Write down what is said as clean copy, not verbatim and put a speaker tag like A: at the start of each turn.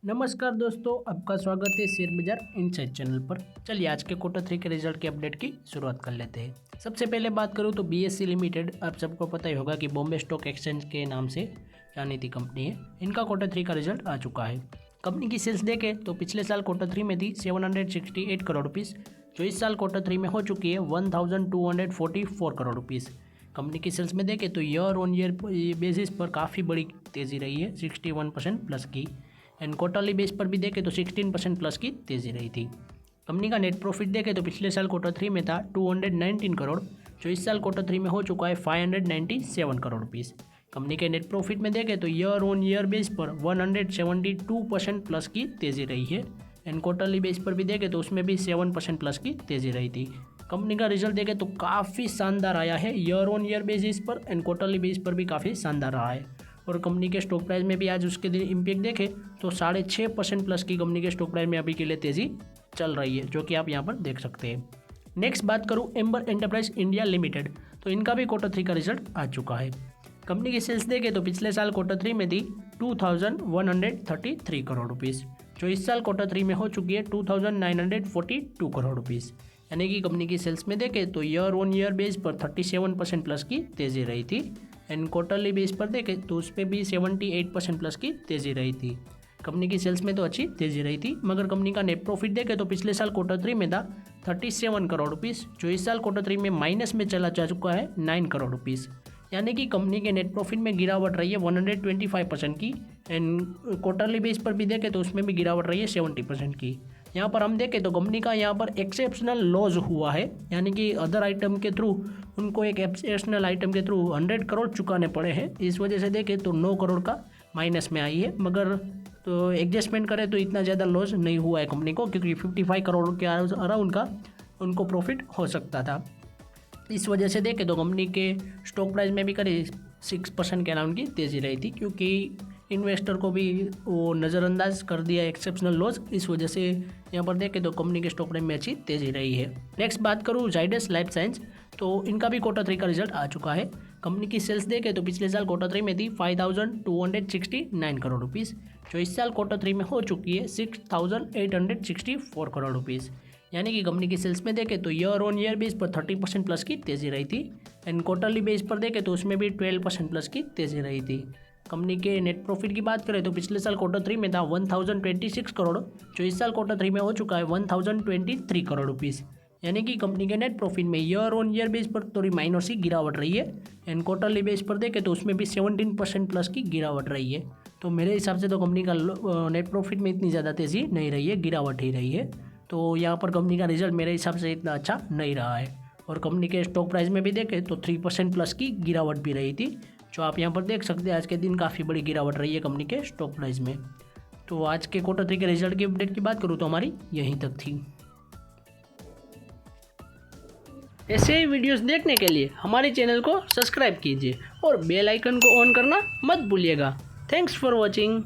A: नमस्कार दोस्तों, आपका स्वागत है शेयर बाजार इनसाइट चैनल पर। चलिए आज के क्वार्टर 3 के रिजल्ट के अपडेट की शुरुआत कर लेते हैं। सबसे पहले बात करूं तो बीएसई लिमिटेड, आप सबको पता ही होगा कि बॉम्बे स्टॉक एक्सचेंज के नाम से जानी थी कंपनी है। इनका क्वार्टर 3 का रिजल्ट आ चुका है। कंपनी की सेल्स देखें तो पिछले साल क्वार्टर 3 में थी 768 करोड़ रुपीज़, जो इस साल क्वार्टर 3 में हो चुकी है 1244 करोड़ रुपीज़। कंपनी की सेल्स में देखें तो ईयर ऑन ईयर बेसिस पर काफ़ी बड़ी तेज़ी रही है, 61% प्लस की। एंड क्वार्टरली बेस पर भी देखें तो 16% प्लस की तेज़ी रही थी। कंपनी का नेट प्रॉफिट देखें तो पिछले साल क्वार्टर 3 में था 219 करोड़, जो इस साल क्वार्टर 3 में हो चुका है 597 करोड़ रुपीज़। कंपनी के नेट प्रॉफिट में देखें तो ईयर ऑन ईयर बेस पर 172% प्लस की तेज़ी रही है। एंड क्वार्टरली बेस पर भी देखें तो उसमें भी 7% प्लस की तेज़ी रही थी। कंपनी का रिजल्ट देखें तो काफ़ी शानदार आया है ईयर ऑन ईयर बेसिस पर, एंड क्वार्टरली बेस पर भी काफ़ी शानदार रहा है। और कंपनी के स्टॉक प्राइस में भी आज उसके दिन इम्पैक्ट देखें तो 6.5% प्लस की कंपनी के स्टॉक प्राइस में अभी के लिए तेज़ी चल रही है, जो कि आप यहाँ पर देख सकते हैं। नेक्स्ट बात करूँ एम्बर एंटरप्राइज इंडिया लिमिटेड, तो इनका भी क्वार्टर 3 का रिजल्ट आ चुका है। कंपनी की सेल्स देखें तो पिछले साल क्वार्टर 3 में थी 2133 करोड़ रुपीज़, जो इस साल क्वार्टर 3 में हो चुकी है 2942 करोड़ रुपीज़। यानी कि कंपनी की सेल्स में देखें तो ईयर ऑन ईयर बेस पर 37% प्लस की तेज़ी रही थी। एंड क्वार्टरली बेस पर देखें तो उस पर भी 78% प्लस की तेज़ी रही थी। कंपनी की सेल्स में तो अच्छी तेज़ी रही थी, मगर कंपनी का नेट प्रॉफिट देखें तो पिछले साल क्वार्टर 3 में था 37 करोड़ रुपीज़, जो इस साल क्वार्टर 3 में माइनस में चला जा चुका है 9 करोड़ रुपीज़। यानी कि कंपनी के नेट प्रॉफिट में गिरावट रही है 125% की। एंड क्वार्टरली बेस पर भी देखें तो उसमें भी गिरावट रही है 70% की। यहाँ पर हम देखें तो कंपनी का यहाँ पर एक्सेप्शनल लॉस हुआ है, यानी कि अदर आइटम के थ्रू उनको एक एक्सेप्शनल आइटम के थ्रू 100 करोड़ चुकाने पड़े हैं। इस वजह से देखें तो 9 करोड़ का माइनस में आई है, मगर तो एडजस्टमेंट करें तो इतना ज़्यादा लॉस नहीं हुआ है कंपनी को, क्योंकि 55 करोड़ के अराउंड का उनको प्रॉफिट हो सकता था। इस वजह से देखें तो कंपनी के स्टॉक प्राइस में भी करीब 6% के अराउंड की तेज़ी रही थी, क्योंकि इन्वेस्टर को भी वो नज़रअंदाज कर दिया एक्सेप्शनल लॉस। इस वजह से यहाँ पर देखें तो कंपनी के स्टॉक प्राइस में अच्छी तेज़ी रही है। नेक्स्ट बात करूँ जाइडस लाइफ साइंस, तो इनका भी क्वार्टर 3 का रिजल्ट आ चुका है। कंपनी की सेल्स देखें तो पिछले साल क्वार्टर 3 में थी 5269 करोड़ रुपीज़, जो इस साल क्वार्टर 3 में हो चुकी है 6864 करोड़ रुपीज़। यानी कि कंपनी की सेल्स में देखें तो ईयर ऑन ईयर बेस पर 30% प्लस की तेज़ी रही थी। एंड क्वार्टरली बेस पर देखें तो उसमें भी 12% प्लस की तेज़ी रही थी। कंपनी के नेट प्रॉफिट की बात करें तो पिछले साल क्वार्टर 3 में था 1026 करोड़, जो इस साल क्वार्टर 3 में हो चुका है 1023 करोड़ रुपीज़। यानी कि कंपनी के नेट प्रॉफिट में ईयर ऑन ईयर बेस पर थोड़ी माइनर सी गिरावट रही है। एंड क्वार्टरली बेस पर देखें तो उसमें भी 17% प्लस की गिरावट रही है। तो मेरे हिसाब से तो कंपनी का नेट प्रॉफिट में इतनी ज़्यादा तेज़ी नहीं रही है, गिरावट ही रही है। तो यहाँ पर कंपनी का रिजल्ट मेरे हिसाब से इतना अच्छा नहीं रहा है। और कंपनी के स्टॉक प्राइस में भी देखें तो 3% प्लस की गिरावट भी रही थी, जो आप यहाँ पर देख सकते हैं। आज के दिन काफ़ी बड़ी गिरावट रही है कंपनी के स्टॉक प्राइस में। तो आज के क्वार्टर 3 के रिजल्ट की अपडेट की बात करूँ तो हमारी यहीं तक थी। ऐसे ही वीडियोस देखने के लिए हमारे चैनल को सब्सक्राइब कीजिए और बेल आइकन को ऑन करना मत भूलिएगा। Thanks for watching.